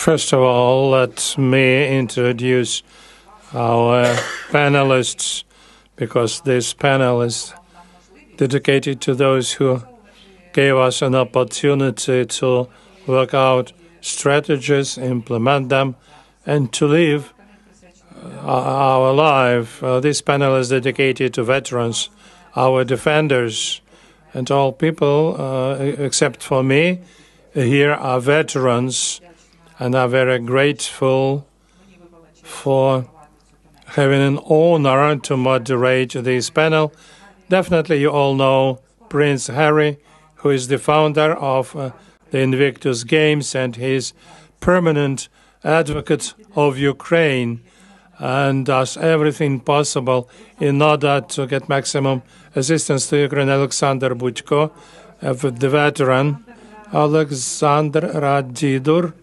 First of all, let me introduce our panelists, because this panel is dedicated to those who gave us an opportunity to work out strategies, implement them, and to live our life. This panel is dedicated to veterans, our defenders, and all people, except for me, here are veterans, and are very grateful for having an honor to moderate this panel. Definitely you all know Prince Harry, who is the founder of the Invictus Games, and he is permanent advocate of Ukraine and does everything possible in order to get maximum assistance to Ukraine. Oleksandr Budko, the veteran. Oleksandr Didur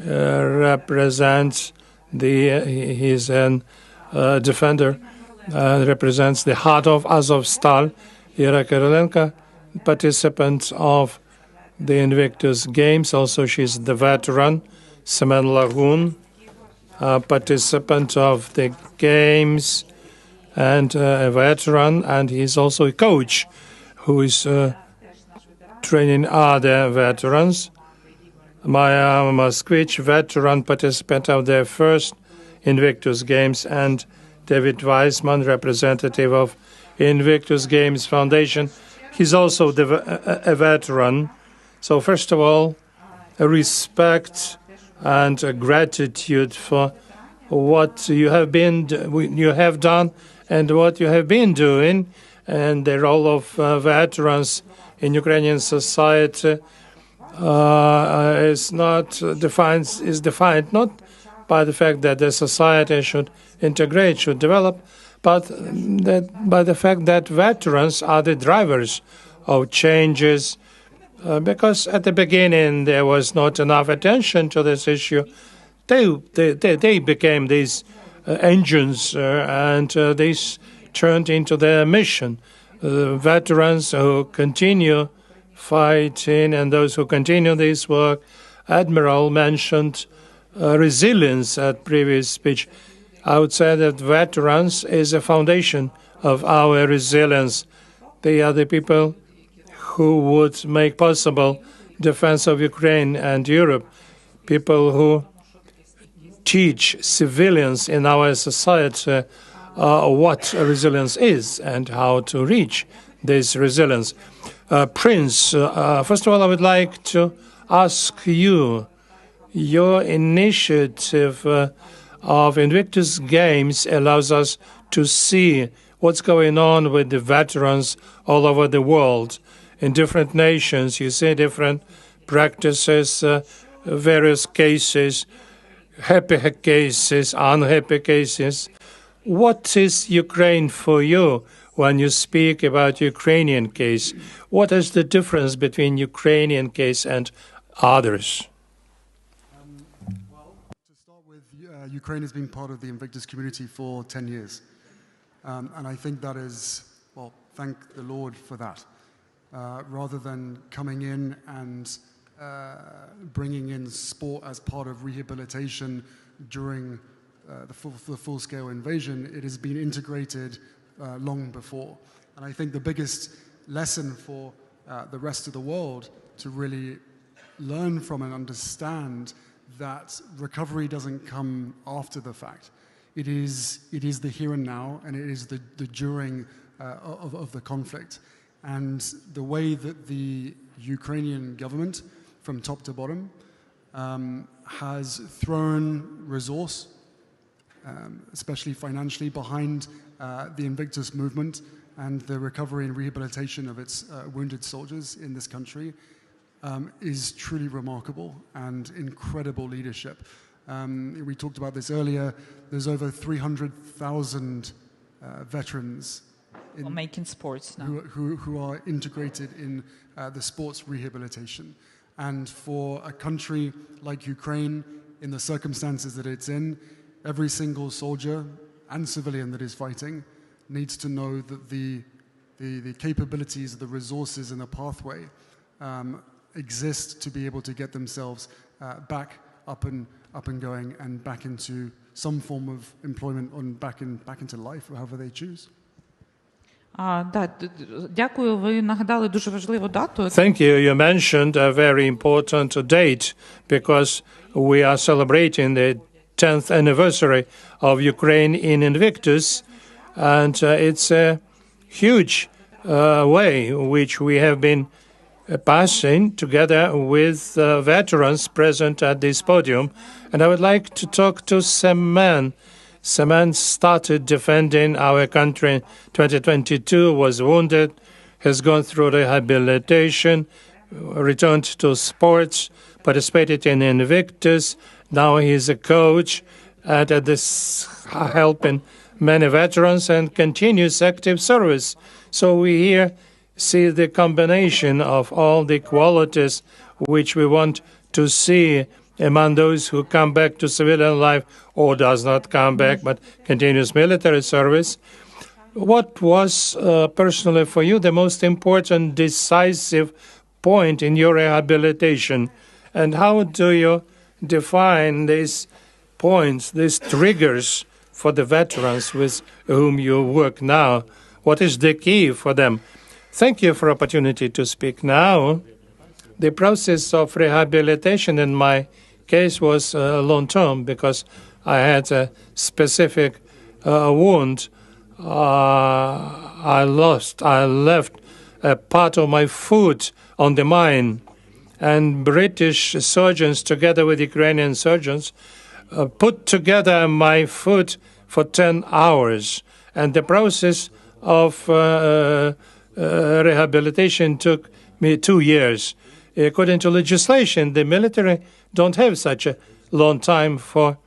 represents he's a defender, represents the heart of Azovstal. Korolenko, participant of the Invictus Games, also she's the veteran. Lahun, participant of the Games and a veteran, and he's also a coach who is training other veterans. Maiia, Moskvych, veteran participant of the first Invictus Games, and David Weissman, representative of Invictus Games Foundation. He's also a veteran. So first of all, a respect and a gratitude for what you have done and what you have been doing, and the role of veterans in Ukrainian society is defined not by the fact that the society should integrate, should develop, but by the fact that veterans are the drivers of changes. Because at the beginning there was not enough attention to this issue, they became these engines, and these turned into their mission. Veterans who continue fighting and those who continue this work. Admiral mentioned resilience at previous speech. I would say that veterans is a foundation of our resilience. They are the people who would make possible defense of Ukraine and Europe, people who teach civilians in our society what resilience is and how to reach this resilience. Prince, first of all, I would like to ask you, your initiative of Invictus Games allows us to see what's going on with the veterans all over the world. In different nations, you see different practices, various cases, happy cases, unhappy cases. What is Ukraine for you when you speak about Ukrainian case? What is the difference between Ukrainian case and others? Well, to start with, Ukraine has been part of the Invictus community for 10 years. And I think that is, well, thank the Lord for that. Rather than coming in and bringing in sport as part of rehabilitation during the full-scale invasion, it has been integrated long before. And I think the biggest lesson for the rest of the world to really learn from and understand that recovery doesn't come after the fact. It is the here and now, and it is the during of the conflict. And the way that the Ukrainian government, from top to bottom, has thrown resource, especially financially, behind the Invictus movement and the recovery and rehabilitation of its wounded soldiers in this country is truly remarkable and incredible leadership. We talked about this earlier. There's over 300,000 veterans making sports now, who are integrated in the sports rehabilitation. And for a country like Ukraine, in the circumstances that it's in, every single soldier and civilian that is fighting needs to know that the capabilities, the resources, and the pathway exist to be able to get themselves back up and going and back into some form of employment and back into life, however they choose. Дякую, ви нагадали дуже важливу дату. Thank you. You mentioned a very important date because we are celebrating the 10th anniversary of Ukraine in Invictus, and it's a huge way which we have been passing together with veterans present at this podium. And I would like to talk to Semen. Semen started defending our country in 2022, was wounded, has gone through rehabilitation, returned to sports, participated in Invictus. Now he's a coach at this helping many veterans and continues active service. So we here see the combination of all the qualities which we want to see among those who come back to civilian life or does not come back but continues military service. What was personally for you the most important decisive point in your rehabilitation, and how do you define these points, these triggers for the veterans with whom you work now? What is the key for them? Thank you for the opportunity to speak now. The process of rehabilitation in my case was long-term because I had a specific wound. I left a part of my foot on the mine, and British surgeons, together with Ukrainian surgeons, put together my foot for 10 hours. And the process of rehabilitation took me 2 years. According to legislation, the military don't have such a long time for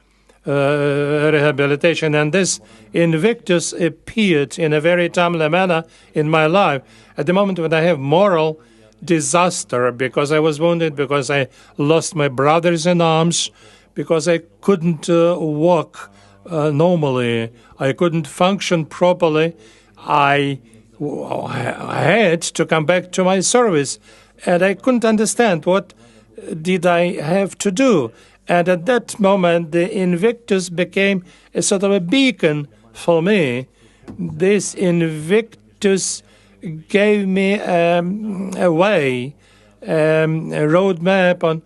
rehabilitation, and this Invictus appeared in a very timely manner in my life at the moment when I have moral disaster because I was wounded, because I lost my brothers in arms, because I couldn't walk normally, I couldn't function properly. I had to come back to my service, and I couldn't understand what did I have to do. And at that moment, the Invictus became a sort of a beacon for me. This Invictus gave me a way, a roadmap on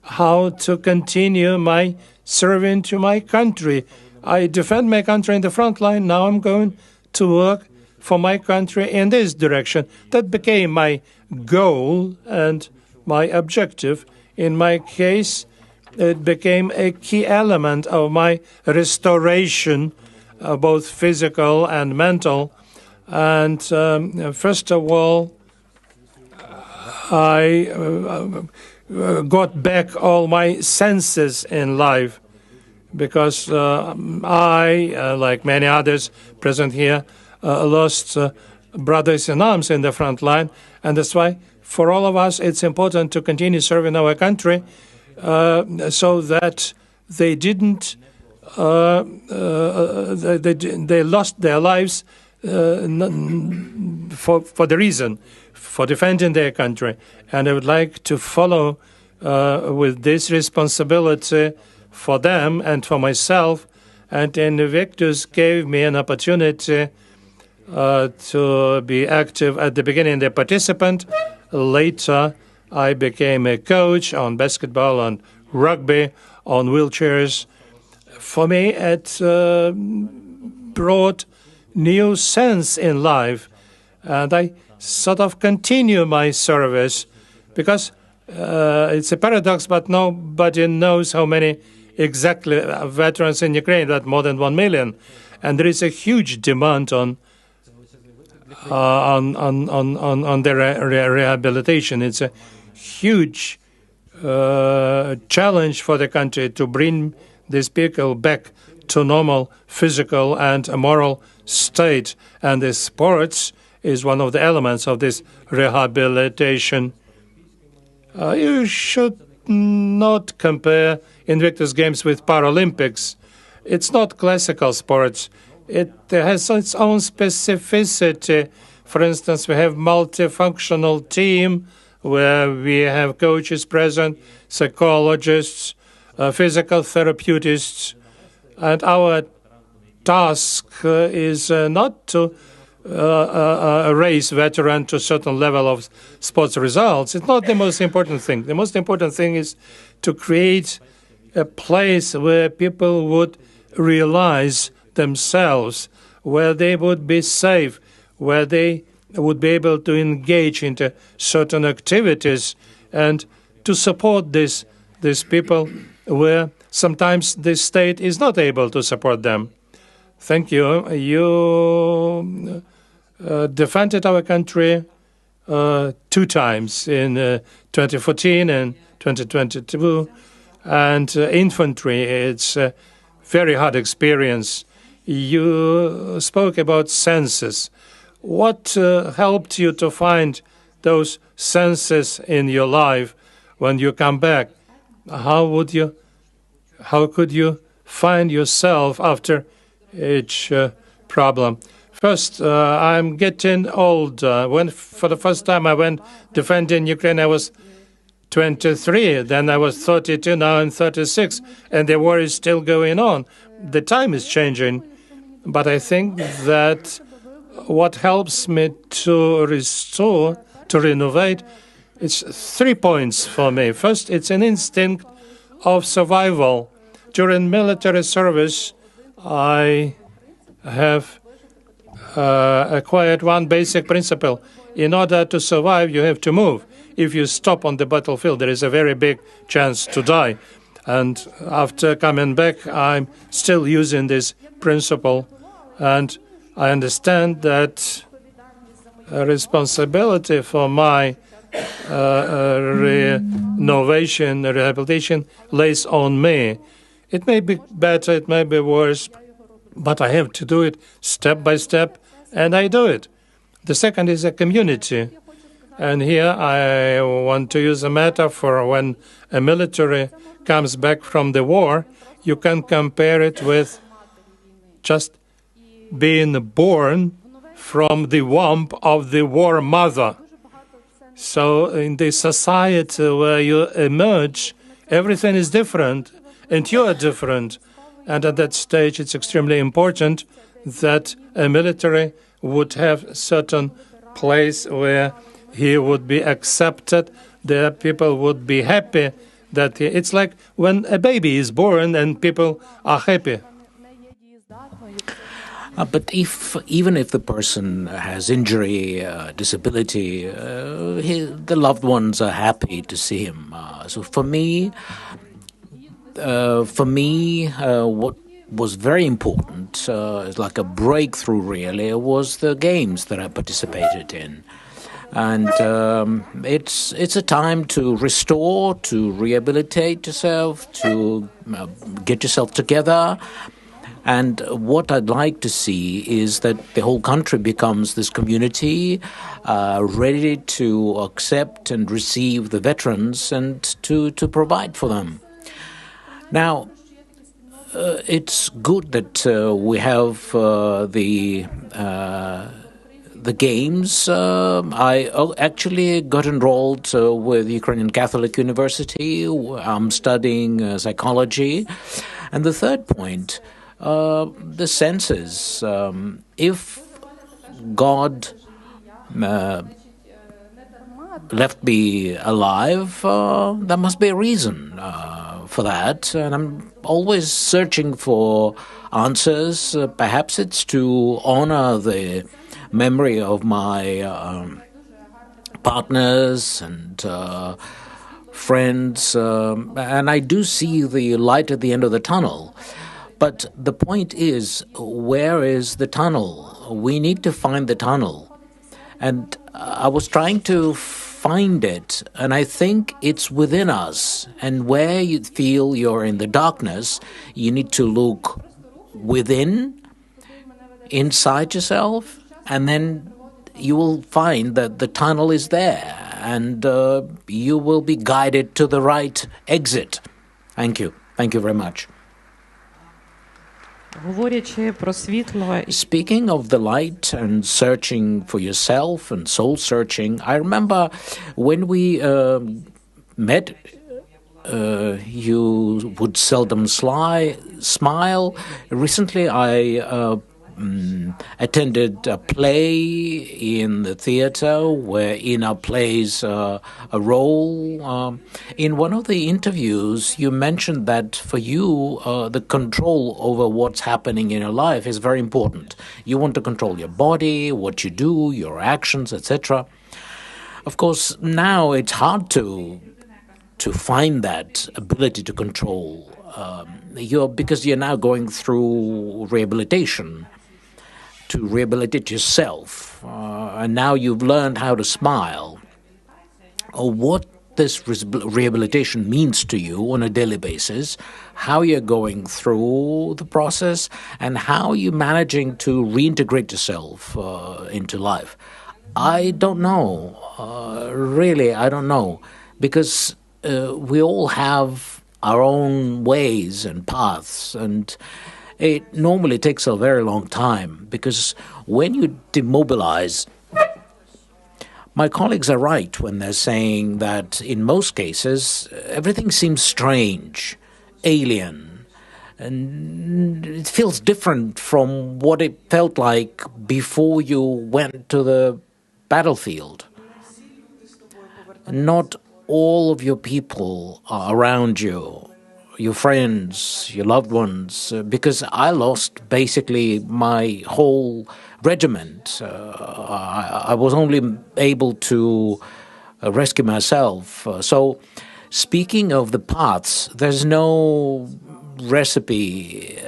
how to continue my serving to my country. I defend my country in the front line. Now I'm going to work for my country in this direction. That became my goal and my objective. In my case, it became a key element of my restoration, both physical and mental. And first of all, I got back all my senses in life because I, like many others present here, lost brothers in arms in the front line. And that's why for all of us it's important to continue serving our country so that they didn't they lost their lives for the reason for defending their country. And I would like to follow with this responsibility for them and for myself. And Invictus gave me an opportunity to be active at the beginning, the participant. Later, I became a coach on basketball, on rugby, on wheelchairs. For me, it brought new sense in life, and I sort of continue my service because it's a paradox, but nobody knows how many exactly veterans in Ukraine, but more than 1 million, and there is a huge demand on their rehabilitation. It's a huge challenge for the country to bring these people back to normal physical and moral state, and the sports is one of the elements of this rehabilitation. You should not compare Invictus Games with Paralympics. It's not classical sports. It has its own specificity. For instance, we have multifunctional team where we have coaches present, psychologists, physical therapeutists, and our task is not to raise veteran to a certain level of sports results. It's not the most important thing. The most important thing is to create a place where people would realize themselves, where they would be safe, where they would be able to engage into certain activities, and to support these people where sometimes the state is not able to support them. Thank you. You defended our country 2 times, in 2014 and 2022. And infantry, it's a very hard experience. You spoke about senses. What helped you to find those senses in your life when you come back? How could you find yourself after each problem? First, I'm getting old. When for the first time I went defending Ukraine, I was 23. Then I was 32. Now I'm 36, and the war is still going on. The time is changing, but I think that what helps me to restore, to renovate, it's 3 points for me. First, it's an instinct of survival. During military service, I have acquired one basic principle. In order to survive, you have to move. If you stop on the battlefield, there is a very big chance to die. And after coming back, I'm still using this principle. And I understand that responsibility for my renovation, rehabilitation, lays on me. It may be better, it may be worse, but I have to do it step by step, and I do it. The second is a community. And here I want to use a metaphor. When a military comes back from the war, you can compare it with just being born from the womb of the war mother. So in the society where you emerge, everything is different, and you are different. And at that stage, it's extremely important that a military would have a certain place where he would be accepted, the people would be happy. It's like when a baby is born and people are happy. But even if the person has injury, disability, the loved ones are happy to see him. So for me, what was very important, is like a breakthrough really, was the games that I participated in. And it's a time to restore, to rehabilitate yourself, to get yourself together. And what I'd like to see is that the whole country becomes this community ready to accept and receive the veterans and to provide for them. Now, it's good that we have the games. I actually got enrolled with Ukrainian Catholic University. I'm studying psychology. And the third point, the senses. If God left me alive, there must be a reason for that. And I'm always searching for answers. Perhaps it's to honor the memory of my partners and friends. And I do see the light at the end of the tunnel. But the point is, where is the tunnel? We need to find the tunnel. And I was trying to find it, and I think it's within us. And where you feel you're in the darkness, you need to look within, inside yourself, and then you will find that the tunnel is there, and you will be guided to the right exit. Thank you. Thank you very much. Speaking of the light and searching for yourself and soul searching, I remember when we met you would seldom smile. Recently, I attended a play in the theater where Ina plays a role. In one of the interviews, you mentioned that for you, the control over what's happening in your life is very important. You want to control your body, what you do, your actions, etc. Of course, now it's hard to find that ability to control. Because you're now going through rehabilitation to rehabilitate yourself, and now you've learned how to smile. Or what this rehabilitation means to you on a daily basis, how you're going through the process, and how you're managing to reintegrate yourself into life. I don't know. Really, I don't know. Because we all have our own ways and paths, and it normally takes a very long time, because when you demobilize, my colleagues are right when they're saying that in most cases, everything seems strange, alien, and it feels different from what it felt like before you went to the battlefield. Not all of your people are around you, your friends, your loved ones, because I lost basically my whole regiment. I was only able to rescue myself. So speaking of the paths, there's no recipe,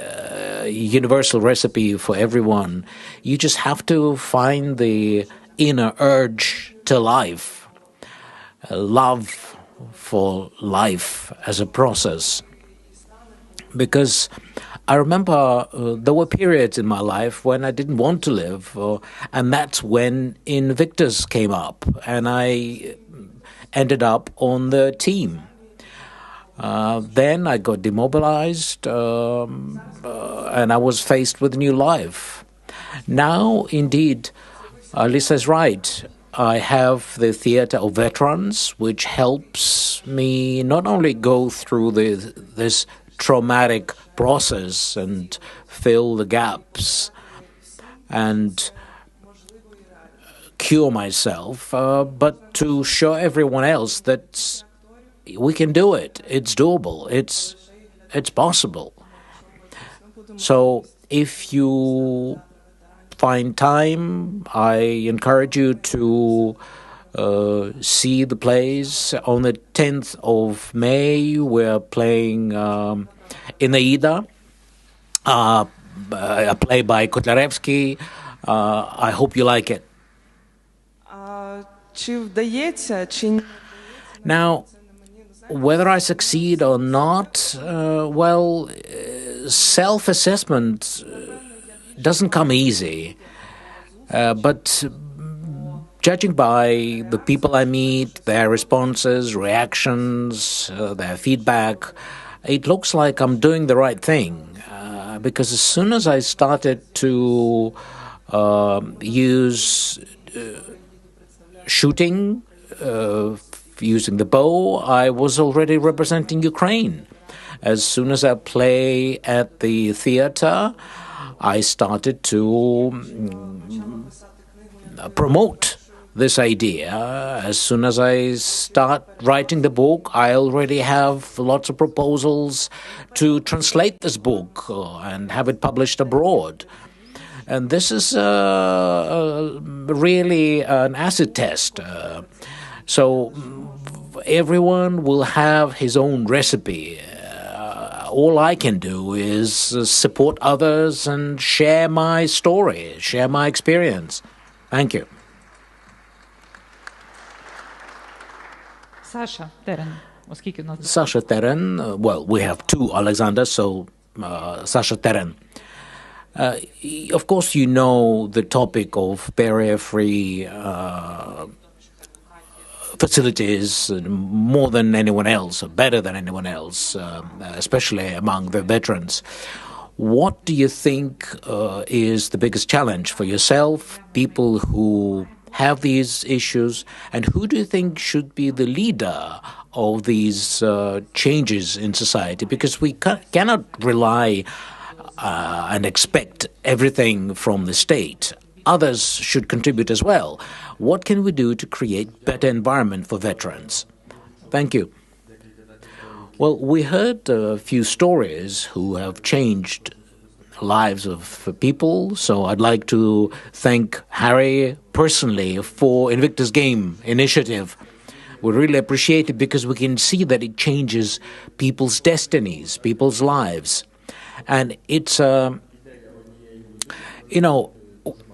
universal recipe for everyone. You just have to find the inner urge to life, love for life as a process. Because I remember there were periods in my life when I didn't want to live, and that's when Invictus came up, and I ended up on the team. Then I got demobilized, and I was faced with a new life. Now, indeed, Lisa's right. I have the Theatre of Veterans, which helps me not only go through this traumatic process and fill the gaps and cure myself, but to show everyone else that we can do it. It's doable. It's possible. So if you find time, I encourage you to see the plays. On the 10th of May, we're playing Aida, a play by Kotlяревський. I hope you like it. Now, whether I succeed or not, self-assessment doesn't come easy. But judging by the people I meet, their responses, reactions, their feedback, it looks like I'm doing the right thing. Because as soon as I started to use shooting, using the bow, I was already representing Ukraine. As soon as I play at the theater, I started to promote this idea. As soon as I start writing the book, I already have lots of proposals to translate this book and have it published abroad. And this is really an acid test. So everyone will have his own recipe. All I can do is support others and share my story, share my experience. Thank you. Sasha Terен. Sasha Terren, we have two Oleksandrs, so Sasha Terren. Of course, you know the topic of barrier-free facilities more than anyone else, or better than anyone else, especially among the veterans. What do you think is the biggest challenge for yourself, people who have these issues, and who do you think should be the leader of these changes in society, because we cannot rely and expect everything from the state. Others should contribute as well. What can we do to create better environment for veterans? Thank you. Well, we heard a few stories who have changed lives of people, so I'd like to thank Harry personally for Invictus Game initiative. We really appreciate it because we can see that it changes people's destinies, people's lives. And it's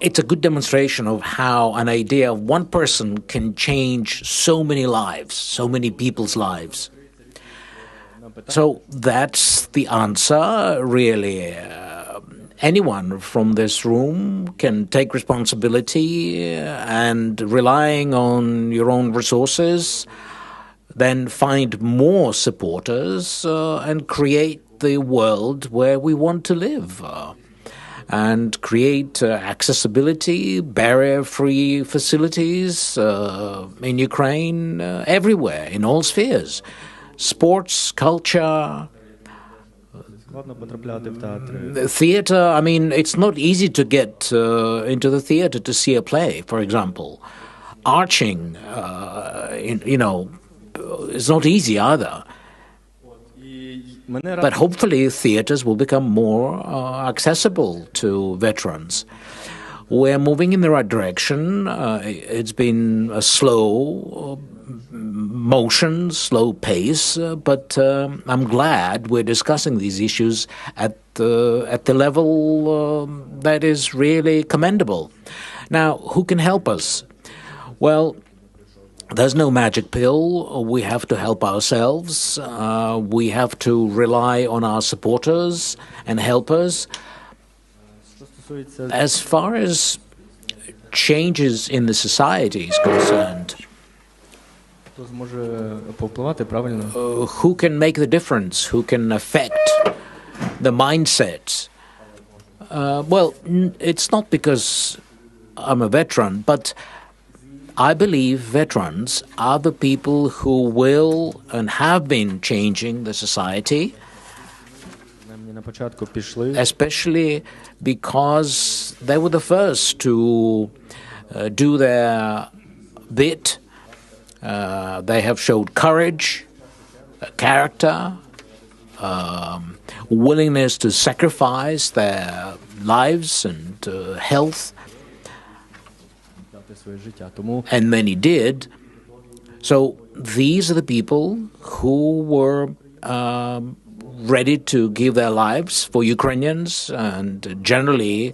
it's a good demonstration of how an idea of one person can change so many lives, so many people's lives. So that's the answer, really. Anyone from this room can take responsibility and, relying on your own resources, then find more supporters and create the world where we want to live. And create accessibility, barrier-free facilities in Ukraine, everywhere, in all spheres. Sports, culture, the theater. I mean, it's not easy to get into the theater to see a play, for example. Arching, it's not easy either. But hopefully theaters will become more accessible to veterans. We're moving in the right direction. It's been a slow motion, slow pace, but I'm glad we're discussing these issues at the level that is really commendable. Now, who can help us? Well, there's no magic pill. We have to help ourselves. We have to rely on our supporters and helpers. As far as changes in the society is concerned, who can make the difference? Who can affect the mindset? Well, it's not because I'm a veteran, but I believe veterans are the people who will and have been changing the society, especially because they were the first to do their bit. They have showed courage, character, willingness to sacrifice their lives and health. And many did. So these are the people who were ready to give their lives for Ukrainians and generally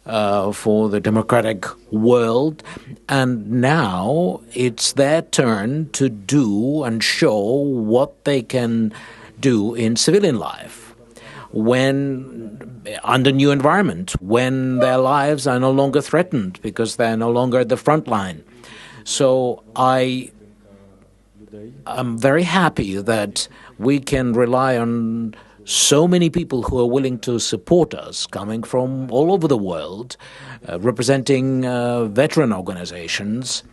for the democratic world. And now it's their turn to do and show what they can do in civilian life, when under new environment, when their lives are no longer threatened because they're no longer at the front line. So I'm very happy that we can rely on so many people who are willing to support us, coming from all over the world, representing veteran organizations,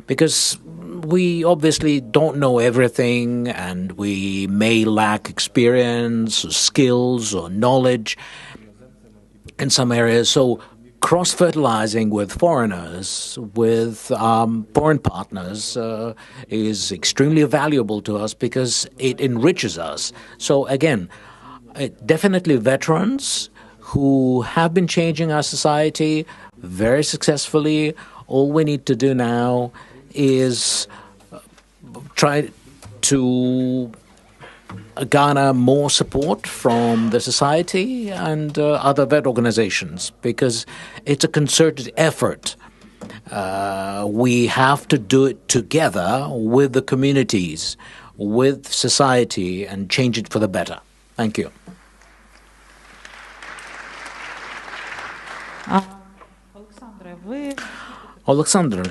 because we obviously don't know everything and we may lack experience, or skills, or knowledge in some areas. So cross-fertilizing with foreigners, with foreign partners is extremely valuable to us because it enriches us. So again, definitely veterans who have been changing our society very successfully. All we need to do now is try to garner more support from the society and other vet organizations, because it's a concerted effort. We have to do it together with the communities, with society, and change it for the better. Thank you. Oleksandr,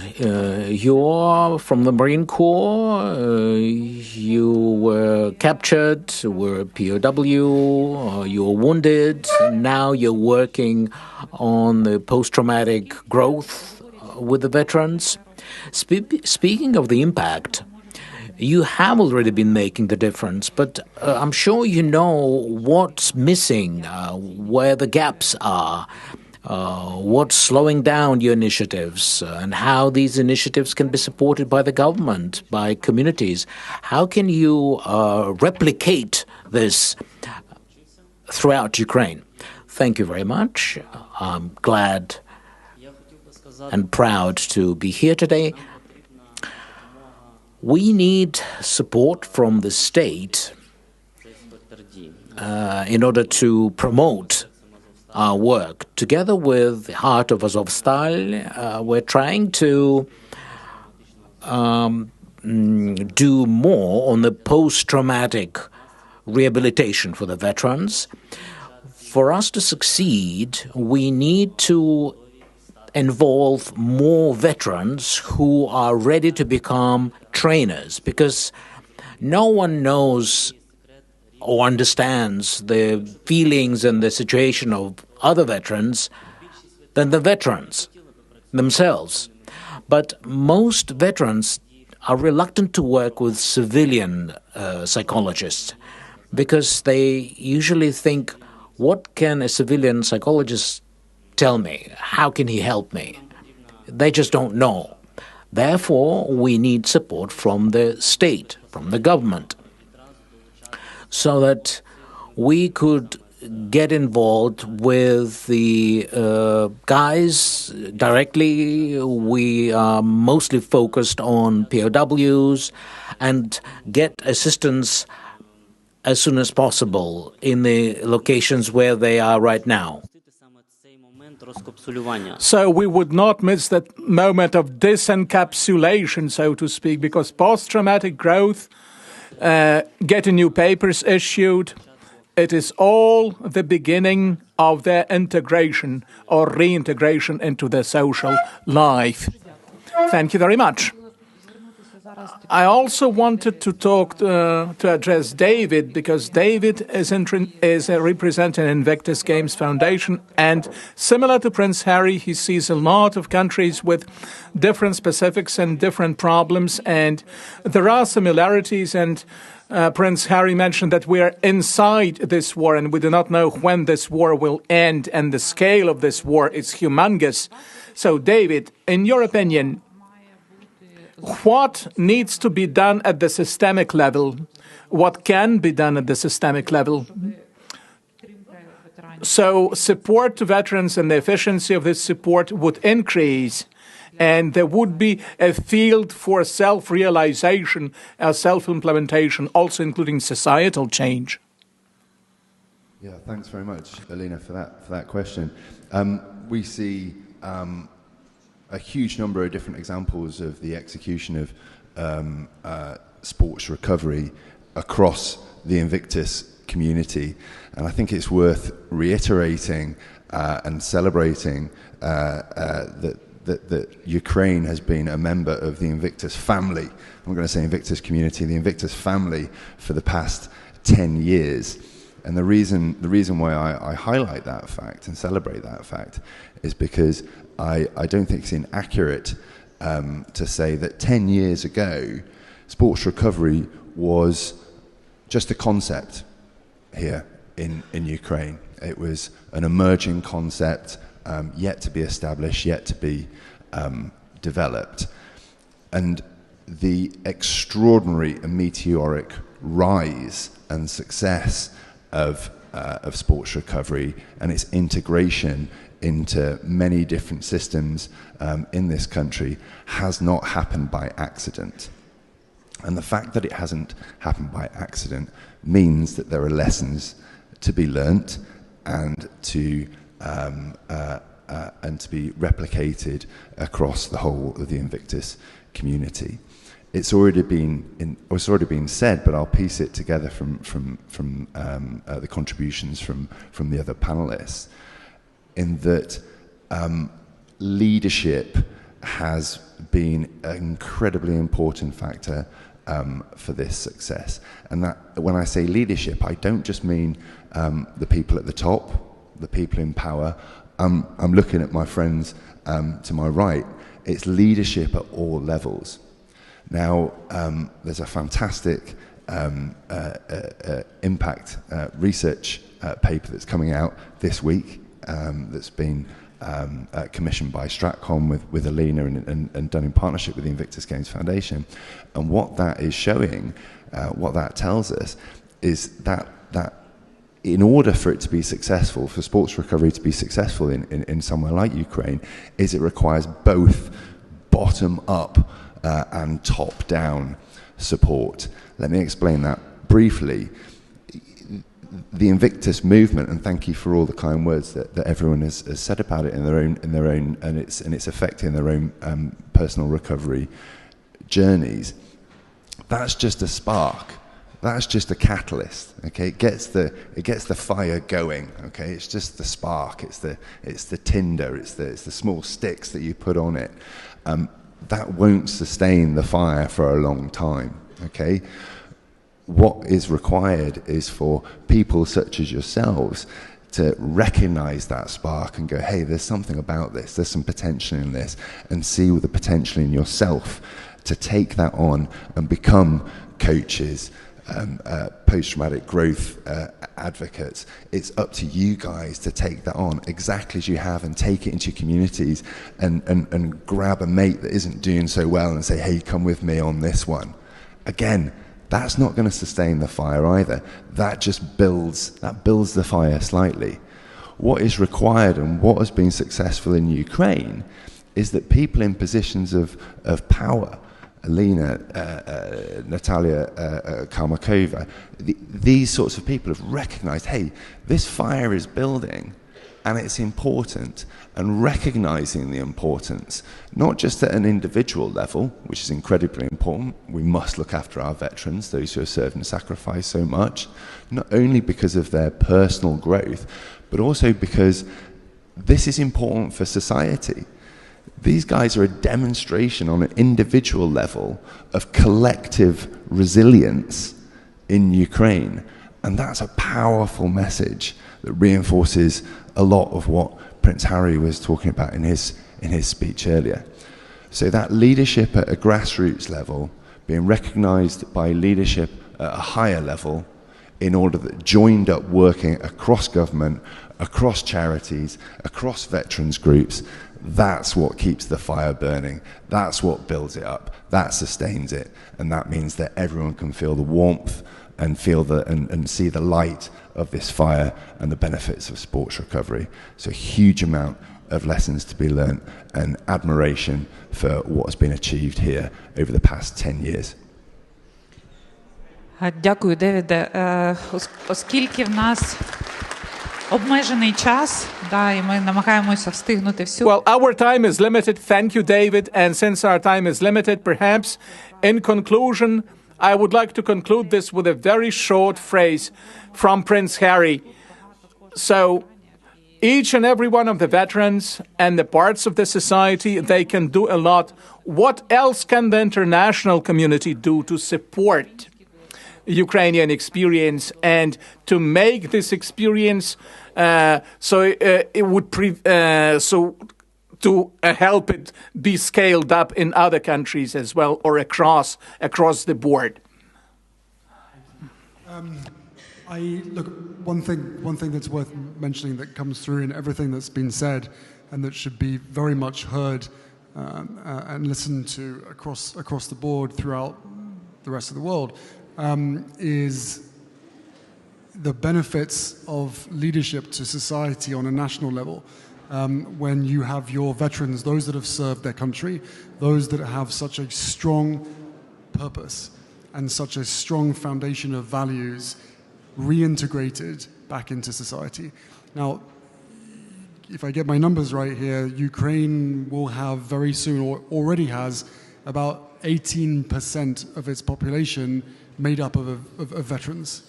you're from the Marine Corps. You were captured, were POW, you were wounded. Now you're working on the post-traumatic growth with the veterans. Speaking of the impact, You have already been making the difference, but I'm sure you know what's missing, where the gaps are, what's slowing down your initiatives, and how these initiatives can be supported by the government, by communities. How can you replicate this throughout Ukraine? Thank you very much. I'm glad and proud to be here today. We need support from the state in order to promote our work. Together with the Heart of Azovstal, we're trying to do more on the post-traumatic rehabilitation for the veterans. For us to succeed, we need to involve more veterans who are ready to become trainers, because no one knows or understands the feelings and the situation of other veterans than the veterans themselves. But most veterans are reluctant to work with civilian psychologists because they usually think, what can a civilian psychologist tell me? How can he help me? They just don't know. Therefore, we need support from the state, from the government, so that we could get involved with the guys directly. We are mostly focused on POWs and get assistance as soon as possible in the locations where they are right now. So we would not miss that moment of disencapsulation, so to speak, because post-traumatic growth, getting new papers issued, it is all the beginning of their integration or reintegration into their social life. Thank you very much. I also wanted to talk to address David, because David is representing Invictus Games Foundation, and similar to Prince Harry, he sees a lot of countries with different specifics and different problems, and there are similarities. And Prince Harry mentioned that we are inside this war, and we do not know when this war will end, and the scale of this war is humongous. So, David, in your opinion, what needs to be done at the systemic level? What can be done at the systemic level? So support to veterans and the efficiency of this support would increase, and there would be a field for self-realization, self-implementation, also including societal change. Yeah, thanks very much, Alina, for that question. We see a huge number of different examples of the execution of sports recovery across the Invictus community, and I think it's worth reiterating and celebrating that Ukraine has been a member of the Invictus family. I'm going to say Invictus community, the Invictus family, for the past 10 years. And the reason why I highlight that fact and celebrate that fact is because I don't think it's inaccurate to say that 10 years ago, sports recovery was just a concept here in Ukraine. It was an emerging concept, yet to be established, yet to be developed. And the extraordinary and meteoric rise and success of sports recovery and its integration into many different systems in this country has not happened by accident. And the fact that it hasn't happened by accident means that there are lessons to be learnt and to be replicated across the whole of the Invictus community. It's already been said, but I'll piece it together from the contributions from the other panelists, in that leadership has been an incredibly important factor for this success. And that, when I say leadership, I don't just mean the people at the top, the people in power. I'm looking at my friends to my right. It's leadership at all levels. Now, there's a fantastic impact research paper that's coming out this week that's been commissioned by StratCom with Alina and done in partnership with the Invictus Games Foundation. And what that is showing, what that tells us, is that in order for it to be successful, for sports recovery to be successful in somewhere like Ukraine, is it requires both bottom-up and top-down support. Let me explain that briefly. The Invictus movement, and thank you for all the kind words that everyone has said about it in their own, and its effect in their own personal recovery journeys. That's just a spark. That's just a catalyst. Okay, it gets the fire going. Okay, it's just the spark. It's the tinder. It's the small sticks that you put on it. That won't sustain the fire for a long time. Okay. What is required is for people such as yourselves to recognize that spark and go, hey, there's something about this, there's some potential in this, and see the potential in yourself to take that on and become coaches, post-traumatic growth advocates. It's up to you guys to take that on exactly as you have and take it into your communities and grab a mate that isn't doing so well and say, hey, come with me on this one. Again, that's not going to sustain the fire either. That just builds the fire slightly. What is required and what has been successful in Ukraine is that people in positions of power, Alina, Natalia Kalmakova, these sorts of people have recognized, hey, this fire is building and it's important, and recognizing the importance, not just at an individual level, which is incredibly important. We must look after our veterans, those who have served and sacrificed so much, not only because of their personal growth, but also because this is important for society. These guys are a demonstration on an individual level of collective resilience in Ukraine. And that's a powerful message that reinforces a lot of what Prince Harry was talking about in his speech earlier. So that leadership at a grassroots level, being recognized by leadership at a higher level, in order that joined up working across government, across charities, across veterans groups, that's what keeps the fire burning. That's what builds it up. That sustains it. And that means that everyone can feel the warmth and feel and see the light of this fire and the benefits of sports recovery. So a huge amount of lessons to be learned and admiration for what has been achieved here over the past 10 years. Дякую, Девіде. Оскільки в нас обмежений час, і ми намагаємося встигнути всю. Well, our time is limited. Thank you, David. And since our time is limited, perhaps in conclusion, I would like to conclude this with a very short phrase from Prince Harry. So, each and every one of the veterans and the parts of the society, they can do a lot. What else can the international community do to support Ukrainian experience and to make this experience to help it be scaled up in other countries as well, or across the board? Look, one thing that's worth mentioning that comes through in everything that's been said, and that should be very much heard and listened to across the board throughout the rest of the world, is the benefits of leadership to society on a national level. When you have your veterans, those that have served their country, those that have such a strong purpose and such a strong foundation of values reintegrated back into society. Now, if I get my numbers right here, Ukraine will have very soon, or already has, about 18% of its population made up of veterans.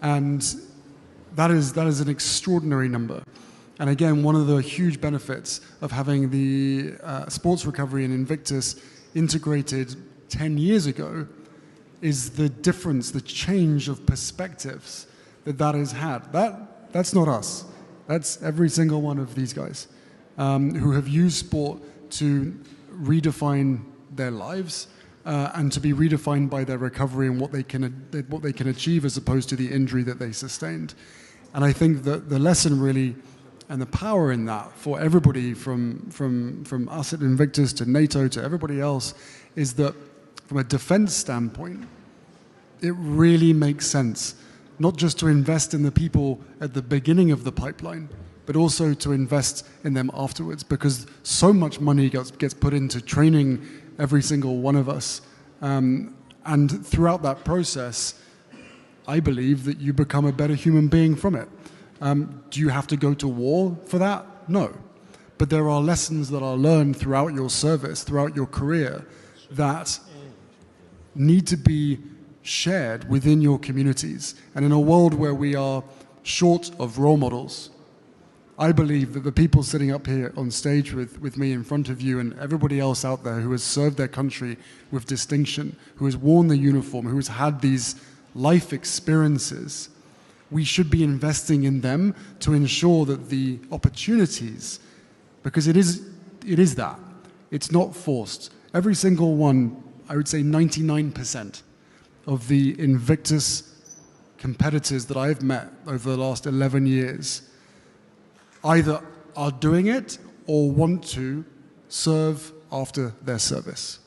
And that is an extraordinary number. And again, one of the huge benefits of having the sports recovery and Invictus integrated 10 years ago is the difference, the change of perspectives that has had. That's not us. That's every single one of these guys who have used sport to redefine their lives, and to be redefined by their recovery and what they can achieve as opposed to the injury that they sustained. And I think that the lesson really and the power in that for everybody from us at Invictus to NATO to everybody else is that from a defense standpoint, it really makes sense not just to invest in the people at the beginning of the pipeline, but also to invest in them afterwards, because so much money gets put into training every single one of us. And throughout that process, I believe that you become a better human being from it. Do you have to go to war for that? No. But there are lessons that are learned throughout your service, throughout your career, that need to be shared within your communities. And in a world where we are short of role models, I believe that the people sitting up here on stage with me in front of you and everybody else out there who has served their country with distinction, who has worn the uniform, who has had these life experiences, we should be investing in them to ensure that the opportunities, because it is that, it's not forced. Every single one, I would say 99% of the Invictus competitors that I've met over the last 11 years either are doing it or want to serve after their service.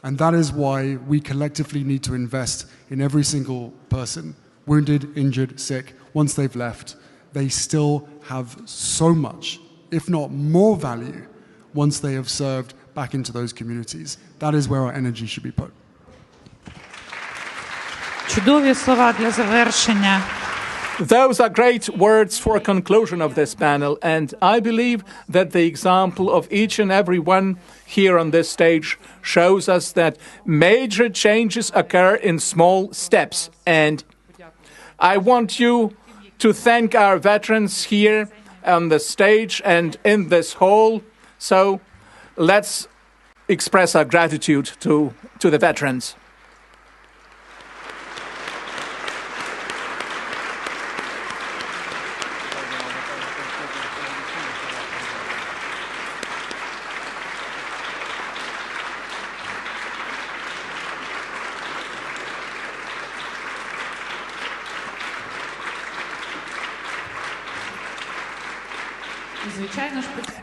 And that is why we collectively need to invest in every single person, wounded, injured, sick. Once they've left, they still have so much, if not more value, once they have served back into those communities. That is where our energy should be put. Чудові слова для завершення. Those are great words for a conclusion of this panel, and I believe that the example of each and every one here on this stage shows us that major changes occur in small steps. And I want you to thank our veterans here on the stage and in this hall. So let's express our gratitude to the veterans.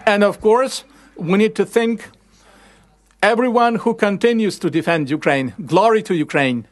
And of course, we need to thank everyone who continues to defend Ukraine. Glory to Ukraine.